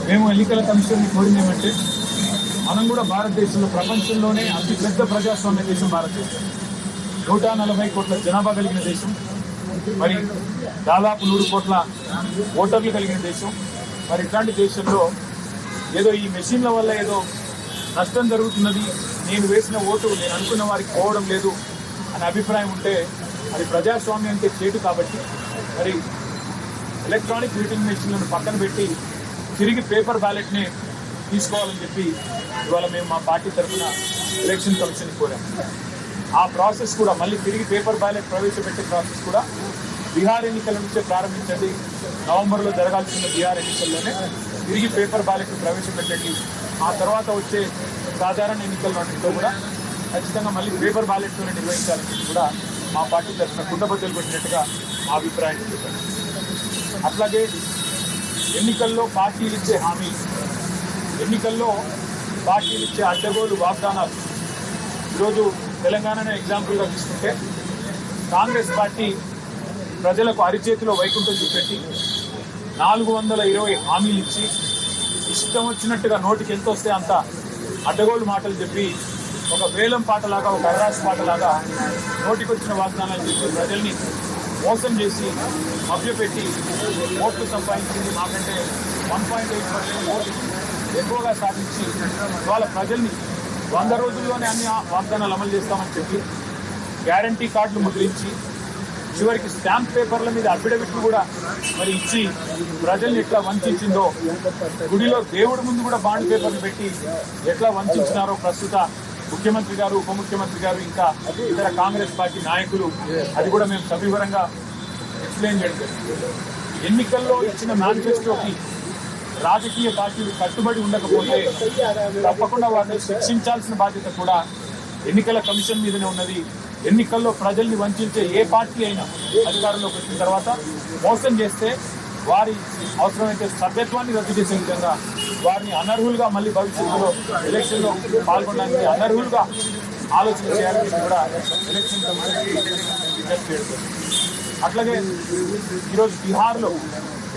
మేము ఎన్నికల కమిషన్ కోరింది ఏమంటే మనం కూడా భారతదేశంలో ప్రపంచంలోనే అతి పెద్ద ప్రజాస్వామ్య దేశం భారతదేశం. 140 కోట్ల జనాభా కలిగిన దేశం, మరి దాదాపు 100 కోట్ల ఓటర్లు కలిగిన దేశం. మరి ఇట్లాంటి దేశంలో ఏదో ఈ మెషిన్ల వల్ల ఏదో నష్టం జరుగుతున్నది, నేను వేసిన ఓటు నేను అనుకున్న వారికి పోవడం లేదు అనే అభిప్రాయం ఉంటే అది ప్రజాస్వామ్యానికి చేటు. కాబట్టి మరి ఎలక్ట్రానిక్ ఓటింగ్ మెషిన్లను పక్కన పెట్టి తిరిగి పేపర్ బ్యాలెట్ని తీసుకోవాలని చెప్పి ఇవాళ మేము మా పార్టీ తరఫున ఎలక్షన్ కమిషన్ కోరాము. ఆ ప్రాసెస్ కూడా మళ్ళీ తిరిగి పేపర్ బ్యాలెట్ ప్రవేశపెట్టే ప్రాసెస్ కూడా బీహార్ ఎన్నికల నుంచే ప్రారంభించండి. నవంబర్లో జరగాల్సిన బీహార్ ఎన్నికల్లోనే తిరిగి పేపర్ బ్యాలెట్ ప్రవేశపెట్టండి. ఆ తర్వాత వచ్చే సాధారణ ఎన్నికల్లో కూడా ఖచ్చితంగా మళ్ళీ పేపర్ బ్యాలెట్తోనే నిర్వహించాలని కూడా మా పార్టీ తరఫున కుండబద్దలు పెట్టినట్టుగా మా అభిప్రాయం చెప్పారు. అట్లాగే ఎన్నికల్లో పార్టీలు ఇచ్చే హామీలు, ఎన్నికల్లో పార్టీలు ఇచ్చే అడ్డగోలు వాగ్దానాలు. ఈరోజు తెలంగాణను ఎగ్జాంపుల్గా తీసుకుంటే కాంగ్రెస్ పార్టీ ప్రజలకు అరిచేతిలో వైకుంఠం చూపెట్టి 420 హామీలు ఇచ్చి ఇష్టం వచ్చినట్టుగా నోటికి ఎంత వస్తే అంత అడ్డగోలు మాటలు చెప్పి ఒక వేలం పాటలాగా, ఒక అర్రాస్ పాటలాగా నోటికి వచ్చిన వాగ్దానాలు చెప్పి ప్రజల్ని మోసం చేసి మభ్యపెట్టి ఓట్లు సంపాదించింది. మాకంటే 1.8% ఓట్లు ఎక్కువగా సాధించి ఇవాళ ప్రజల్ని 100 రోజుల్లోనే అన్ని వాగ్దానాలు అమలు చేస్తామని చెప్పి గ్యారంటీ కార్డులు ముద్రించి చివరికి స్టాంప్ పేపర్ల మీద అఫిడవిట్లు కూడా మరి ఇచ్చి ప్రజల్ని ఎట్లా వంచిందో, గుడిలో దేవుడి ముందు కూడా బాండ్ పేపర్లు పెట్టి ఎట్లా వంచినారో ప్రస్తుత ముఖ్యమంత్రి గారు, ఉప ముఖ్యమంత్రి గారు, ఇంకా ఇతర కాంగ్రెస్ పార్టీ నాయకులు, అది కూడా మేము సవివరంగా ఎక్స్ప్లెయిన్ చేయడం జరిగింది. ఎన్నికల్లో ఇచ్చిన మేనిఫెస్టోకి రాజకీయ పార్టీలు కట్టుబడి ఉండకపోతే తప్పకుండా వారిని శిక్షించాల్సిన బాధ్యత కూడా ఎన్నికల కమిషన్ మీదనే ఉన్నది. ఎన్నికల్లో ప్రజల్ని వంచే ఏ పార్టీ అయినా అధికారంలోకి వచ్చిన తర్వాత మోసం చేస్తే వారి అవసరమైతే సభ్యత్వాన్ని రద్దు చేసే విధంగా వారిని అనర్హులుగా మళ్ళీ భవిష్యత్తులో ఎలక్షన్లో పాల్గొనడానికి అనర్హులుగా ఆలోచన చేయాలని కూడా ఎలక్షన్ కమిషన్కి విజ్ఞప్తి చేయడం. అట్లాగే ఈరోజు బీహార్లో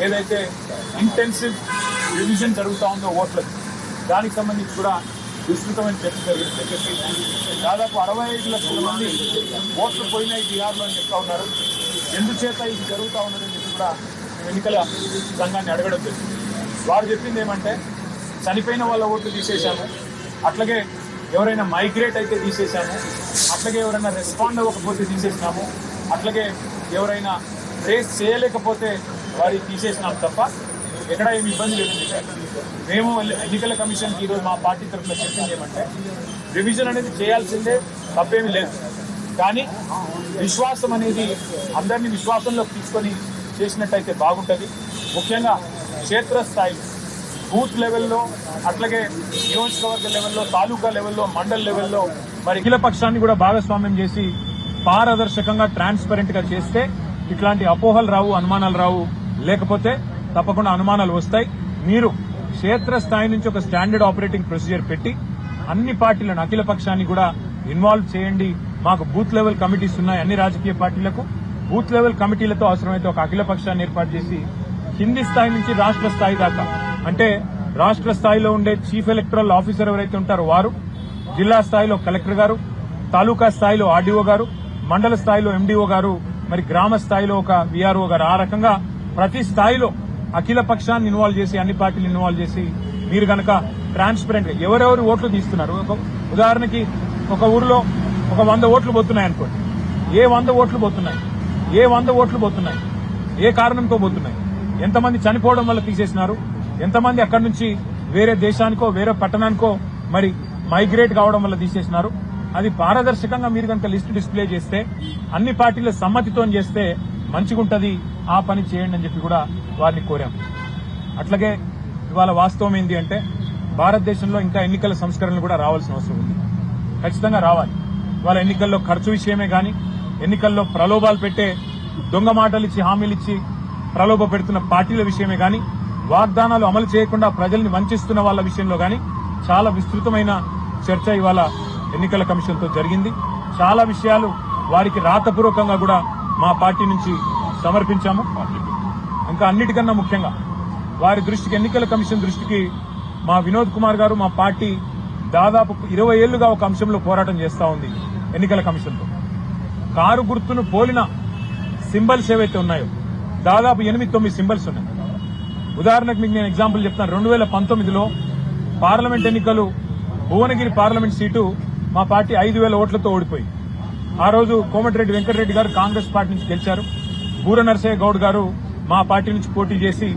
ఏదైతే ఇంటెన్సివ్ రివిజన్ జరుగుతూ ఉందో ఓట్లకు, దానికి సంబంధించి కూడా విస్తృతమైన చర్చ జరిగింది. దాదాపు 65 లక్షల మంది ఓట్లు పోయినాయి బీహార్లో అని చెప్తా ఉన్నారు. ఎందుచేత ఇది జరుగుతూ ఉన్నదని చెప్పి కూడా ఎన్నికల సంఘాన్ని అడగడం జరిగింది. వారు చెప్పింది ఏమంటే చనిపోయిన వాళ్ళ ఓట్లు తీసేశాము, అట్లాగే ఎవరైనా మైగ్రేట్ అయితే తీసేశాము, అట్లాగే ఎవరైనా రెస్పాండ్ అవ్వకపోతే తీసేసినాము, అట్లాగే ఎవరైనా ట్రేస్ చేయలేకపోతే వారికి తీసేసినాం తప్ప ఎక్కడ ఏమి ఇబ్బంది లేదని చెప్పారు. మేము ఎన్నికల కమిషన్కి ఈరోజు మా పార్టీ తరఫున చెప్పింది ఏమంటే రివిజన్ అనేది చేయాల్సిందే, తప్పేమీ లేదు. కానీ విశ్వాసం అనేది అందరినీ విశ్వాసంలోకి తీసుకొని చేసినట్టయితే బాగుంటుంది. ముఖ్యంగా క్షేత్రస్థాయిలో, బూత్ లెవెల్లో, అట్లాగే నియోజకవర్గ లెవెల్లో, తాలూకా లెవెల్లో, మండల్ లెవెల్లో మరి అఖిల పక్షాన్ని కూడా భాగస్వామ్యం చేసి పారదర్శకంగా, ట్రాన్స్పరెంట్గా చేస్తే ఇట్లాంటి అపోహలు రావు, అనుమానాలు రావు. లేకపోతే తప్పకుండా అనుమానాలు వస్తాయి. మీరు క్షేత్రస్థాయి నుంచి ఒక స్టాండర్డ్ ఆపరేటింగ్ ప్రొసీజర్ పెట్టి అన్ని పార్టీలను, అఖిల పక్షాన్ని కూడా ఇన్వాల్వ్ చేయండి. మాకు బూత్ లెవెల్ కమిటీస్ ఉన్నాయి. అన్ని రాజకీయ పార్టీలకు బూత్ లెవెల్ కమిటీలతో అవసరమైతే ఒక అఖిల పక్షాన్ని ఏర్పాటు చేసి కింది స్థాయి నుంచి రాష్ట్ర స్థాయి దాకా, అంటే రాష్ట్ర స్థాయిలో ఉండే చీఫ్ ఎలక్టరల్ ఆఫీసర్ ఎవరైతే ఉంటారో వారు, జిల్లా స్థాయిలో కలెక్టర్ గారు, తాలూకా స్థాయిలో ఆర్డీఓ గారు, మండల స్థాయిలో ఎండీఓ గారు, మరి గ్రామ స్థాయిలో ఒక వీఆర్ఓ గారు, ఆ రకంగా ప్రతి స్థాయిలో అఖిల పక్షాన్ని ఇన్వాల్వ్ చేసి, అన్ని పార్టీలు ఇన్వాల్వ్ చేసి మీరు కనుక ట్రాన్స్పరెంట్ గా ఎవరెవరు ఓట్లు తీస్తున్నారు. ఉదాహరణకి ఒక ఊరిలో ఒక 100 ఓట్లు పోతున్నాయి అనుకోండి. ఏ 100 ఓట్లు పోతున్నాయి, ఏ 100 ఓట్లు పోతున్నాయి, ఏ కారణంతో పోతున్నాయి, ఎంతమంది చనిపోవడం వల్ల తీసేసినారు, ఎంతమంది అక్కడి నుంచి వేరే దేశానికో వేరే పట్టణానికో మరి మైగ్రేట్ కావడం వల్ల తీసేసినారు. అది పారదర్శకంగా మీరు కనుక లిస్టు డిస్ప్లే చేస్తే, అన్ని పార్టీల సమ్మతితో చేస్తే మంచిగుంటది. ఆ పని చేయండి అని చెప్పి కూడా వారిని కోరాం. అట్లాగే ఇవాళ వాస్తవం ఏంటి అంటే భారతదేశంలో ఇంకా ఎన్నికల సంస్కరణలు కూడా రావాల్సిన అవసరం ఉంది. ఖచ్చితంగా రావాలి. ఇవాళ ఎన్నికల్లో ఖర్చు విషయమే కానీ, ఎన్నికల్లో ప్రలోభాలు పెట్టే దొంగ మాటలు ఇచ్చి, హామీలు ఇచ్చి ప్రలోభ పెడుతున్న పార్టీల విషయమే కానీ, వాగ్దానాలు అమలు చేయకుండా ప్రజల్ని వంచిస్తున్న వాళ్ళ విషయంలో కానీ చాలా విస్తృతమైన చర్చ ఇవాళ ఎన్నికల కమిషన్తో జరిగింది. చాలా విషయాలు వారికి రాతపూర్వకంగా కూడా మా పార్టీ నుంచి సమర్పించాము. ఇంకా అన్నిటికన్నా ముఖ్యంగా వారి దృష్టికి, ఎన్నికల కమిషన్ దృష్టికి మా వినోద్ కుమార్ గారు, మా పార్టీ దాదాపు 20 ఏళ్లుగా ఒక అంశంలో పోరాటం చేస్తా ఉంది. ఎన్నికల కమిషన్తో కారు గుర్తును పోలిన సింబల్స్ ఏవైతే ఉన్నాయో దాదాపు 8-9 సింబల్స్ ఉన్నాయి. ఉదాహరణకు మీకు నేను ఎగ్జాంపుల్ చెప్తాను. 2019లో పార్లమెంట్ ఎన్నికలు, భువనగిరి పార్లమెంట్ సీటు మా పార్టీ 5,000 ఓట్లతో ఓడిపోయింది. ఆ రోజు కోమటిరెడ్డి వెంకటరెడ్డి గారు కాంగ్రెస్ పార్టీ నుంచి గెలిచారు. బూర నరసయ్య గౌడ్ గారు మా పార్టీ నుంచి పోటీ చేసి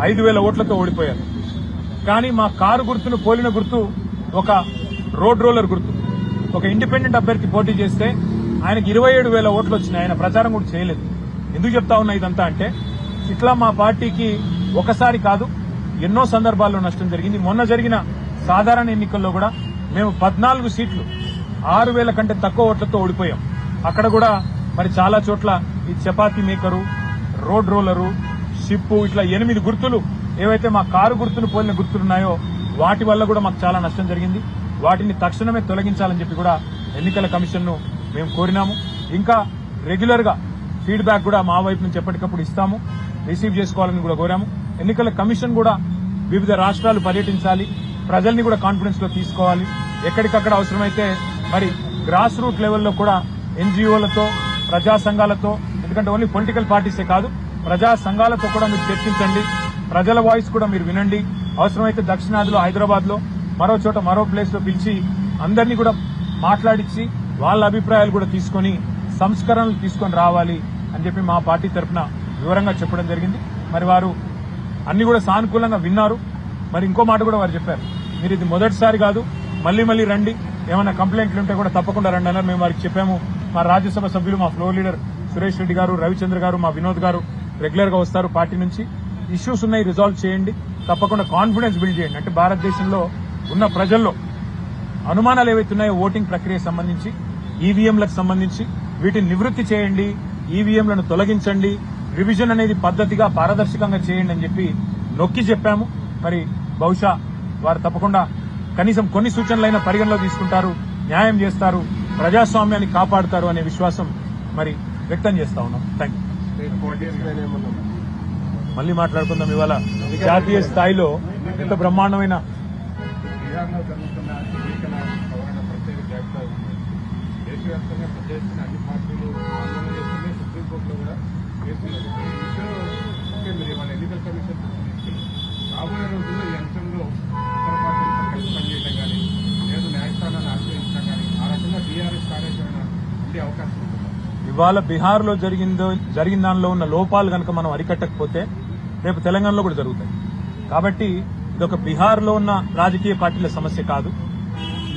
5,000 ఓట్లతో ఓడిపోయారు. కానీ మా కారు గుర్తును పోలిన గుర్తు ఒక రోడ్ రోలర్ గుర్తు. ఒక ఇండిపెండెంట్ అభ్యర్థి పోటీ చేస్తే ఆయనకి 27,000 ఓట్లు వచ్చినాయి. ఆయన ప్రచారం కూడా చేయలేదు. ఎందుకు చెప్తా ఉన్నా ఇదంతా అంటే, ఇట్లా మా పార్టీకి ఒకసారి కాదు ఎన్నో సందర్భాల్లో నష్టం జరిగింది. మొన్న జరిగిన సాధారణ ఎన్నికల్లో కూడా మేము 14 సీట్లు 6,000 కంటే తక్కువ ఓట్లతో ఓడిపోయాం. అక్కడ కూడా మరి చాలా చోట్ల ఈ chapati maker, road roller, ship, ఇట్లా 8 గుర్తులు ఏవైతే మా కారు గుర్తును పోలిన గుర్తులున్నాయో వాటి వల్ల కూడా మాకు చాలా నష్టం జరిగింది. వాటిని తక్షణమే తొలగించాలని చెప్పి కూడా ఎన్నికల కమిషన్ ను మేము కోరినాము. ఇంకా రెగ్యులర్ గా ఫీడ్బ్యాక్ కూడా మా వైపు నుంచి ఎప్పటికప్పుడు ఇస్తాము, రిసీవ్ చేసుకోవాలని కూడా కోరాము. ఎన్నికల కమిషన్ కూడా వివిధ రాష్ట్రాలు పర్యటించాలి, ప్రజల్ని కూడా కాన్ఫిడెన్స్ లో తీసుకోవాలి. ఎక్కడికక్కడ అవసరమైతే మరి గ్రాస్ రూట్ లెవెల్లో కూడా ఎన్జీఓలతో, ప్రజా సంఘాలతో, ఎందుకంటే ఓన్లీ పొలిటికల్ పార్టీసే కాదు, ప్రజా సంఘాలతో కూడా మీరు చర్చించండి. ప్రజల వాయిస్ కూడా మీరు వినండి. అవసరమైతే దక్షిణాదిలో, హైదరాబాద్ లో, మరో చోట, మరో ప్లేస్ లో పిలిచి అందరినీ కూడా మాట్లాడించి వాళ్ళ అభిప్రాయాలు కూడా తీసుకుని సంస్కరణలు తీసుకొని రావాలి అని చెప్పి మా పార్టీ తరఫున వివరంగా చెప్పడం జరిగింది. మరి వారు అన్ని కూడా సానుకూలంగా విన్నారు. మరి ఇంకో మాట కూడా వారు చెప్పారు, మీరు ఇది మొదటిసారి కాదు, మళ్లీ రండి, ఏమైనా కంప్లైంట్లు ఉంటే కూడా తప్పకుండా రండి అన్నారు. మేము వారికి చెప్పాము. మా రాజ్యసభ సభ్యులు, మా ఫ్లోర్ లీడర్ సురేష్ రెడ్డి గారు, రవిచంద్ర గారు, మా వినోద్ గారు రెగ్యులర్ గా వస్తారు పార్టీ నుంచి. ఇష్యూస్ ఉన్నాయి, రిజాల్వ్ చేయండి, తప్పకుండా కాన్ఫిడెన్స్ బిల్డ్ చేయండి. అంటే భారతదేశంలో ఉన్న ప్రజల్లో అనుమానాలు ఏవైతున్నాయో ఓటింగ్ ప్రక్రియ సంబంధించి, ఈవీఎంలకు సంబంధించి వీటిని నివృత్తి చేయండి, ఈవీఎంలను తొలగించండి, రివిజన్ అనేది పద్ధతిగా, పారదర్శకంగా చేయండి అని చెప్పి నొక్కి చెప్పాము. మరి బహుశా వారు తప్పకుండా కనీసం కొన్ని సూచనలైనా పరిగణలో తీసుకుంటారు, న్యాయం చేస్తారు, ప్రజాస్వామ్యాన్ని కాపాడుతారు అనే విశ్వాసం మరి వ్యక్తం చేస్తా ఉన్నాం. Thank you. మళ్ళీ మాట్లాడుకుందాం. ఇవాళ జాతీయ స్థాయిలో ఎంత బ్రహ్మాండమైన బీహార్లో జరుగుతున్న ఎన్నికల సవరణ ప్రత్యేక జాబితా ఉంది. దేశవ్యాప్తంగా పెద్ద ఎత్తున అన్ని పార్టీలు ఆందోళన చేస్తుంది. సుప్రీంకోర్టులో కూడా కేసులు ఈ విషయంలో మీరు ఇవాళ ఎన్నికల కమిషన్ రాబోయే రోజుల్లో ఈ అంశంలో ఇతర పార్టీలతో కలిసి పనిచేయడం కానీ, లేదు న్యాయస్థానాన్ని ఆశ్రయించడం కానీ, ఆ రకంగా టీఆర్ఎస్ కార్యాచరణ ఉండే అవకాశం ఉంటుంది. ఇవాళ బీహార్లో జరిగిన దానిలో ఉన్న లోపాలు కనుక మనం అరికట్టకపోతే రేపు తెలంగాణలో కూడా జరుగుతాయి. కాబట్టి ఇదొక బీహార్లో ఉన్న రాజకీయ పార్టీల సమస్య కాదు,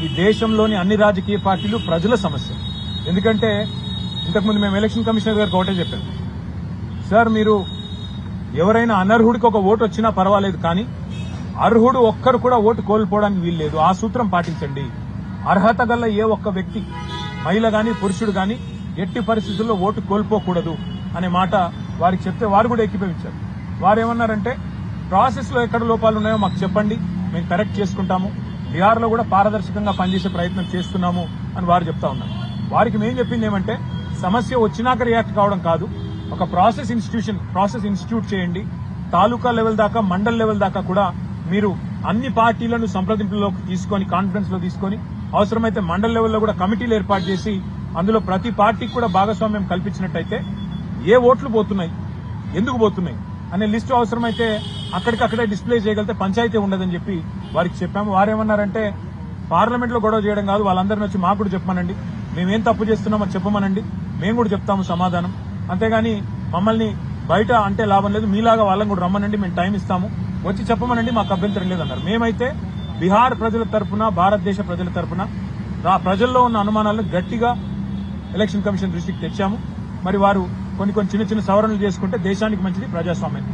ఈ దేశంలోని అన్ని రాజకీయ పార్టీలు ప్రజల సమస్య. ఎందుకంటే ఇంతకుముందు మేము ఎలక్షన్ కమిషనర్ గారికి ఒకటే చెప్పాం, సార్ మీరు ఎవరైనా అనర్హుడికి ఒక ఓటు వచ్చినా పర్వాలేదు, కానీ అర్హుడు ఒక్కరు కూడా ఓటు కోల్పోవడానికి వీల్లేదు. ఆ సూత్రం పాటించండి. అర్హత గల ఏ ఒక్క వ్యక్తి, మహిళ గాని పురుషుడు గాని ఎట్టి పరిస్థితుల్లో ఓటు కోల్పోకూడదు అనే మాట వారికి చెప్తే వారు కూడా ఏకీభవించారు. వారు ఏమన్నారంటే, ప్రాసెస్ లో ఎక్కడ లోపాలు ఉన్నాయో మాకు చెప్పండి, మేము కరెక్ట్ చేసుకుంటాము, బీహార్లో కూడా పారదర్శకంగా పనిచేసే ప్రయత్నం చేస్తున్నాము అని వారు చెప్తా ఉన్నారు. వారికి మేము చెప్పింది ఏమంటే, సమస్య వచ్చినాక రియాక్ట్ కావడం కాదు, ఒక ప్రాసెస్ ఇన్స్టిట్యూట్ చేయండి. తాలూకా లెవెల్ దాకా, మండల్ లెవెల్ దాకా కూడా మీరు అన్ని పార్టీలను సంప్రదింపులోకి తీసుకొని, కాన్ఫరెన్స్ లో తీసుకొని, అవసరమైతే మండల్ లెవెల్లో కూడా కమిటీలు ఏర్పాటు చేసి అందులో ప్రతి పార్టీకి కూడా భాగస్వామ్యం కల్పించినట్టయితే ఏ ఓట్లు పోతున్నాయి, ఎందుకు పోతున్నాయి అనే లిస్టు అవసరమైతే అక్కడికక్కడే డిస్ప్లే చేయగలిగితే పంచాయతీ ఉండదని చెప్పి వారికి చెప్పాము. వారేమన్నారంటే, పార్లమెంట్ లో గొడవ చేయడం కాదు, వాళ్ళందరినీ వచ్చి మాకు కూడా చెప్పమనండి, మేమేం తప్పు చేస్తున్నామో చెప్పమనండి, మేము కూడా చెప్తాము సమాధానం. అంతేగాని మమ్మల్ని బయట అంటే లాభం లేదు, మీలాగా వాళ్ళని కూడా రమ్మనండి, మేము టైం ఇస్తాము, వచ్చి చెప్పమనండి, మాకు అభ్యంతరం లేదన్నారు. మేమైతే బీహార్ ప్రజల తరఫున, భారతదేశ ప్రజల తరఫున ప్రజల్లో ఉన్న అనుమానాలను గట్టిగా ఎలక్షన్ కమిషన్ దృష్టికి తెచ్చాము. మరి వారు కొన్ని చిన్న సవరణలు చేసుకుంటే దేశానికి మంచిది, ప్రజాస్వామ్యానికి.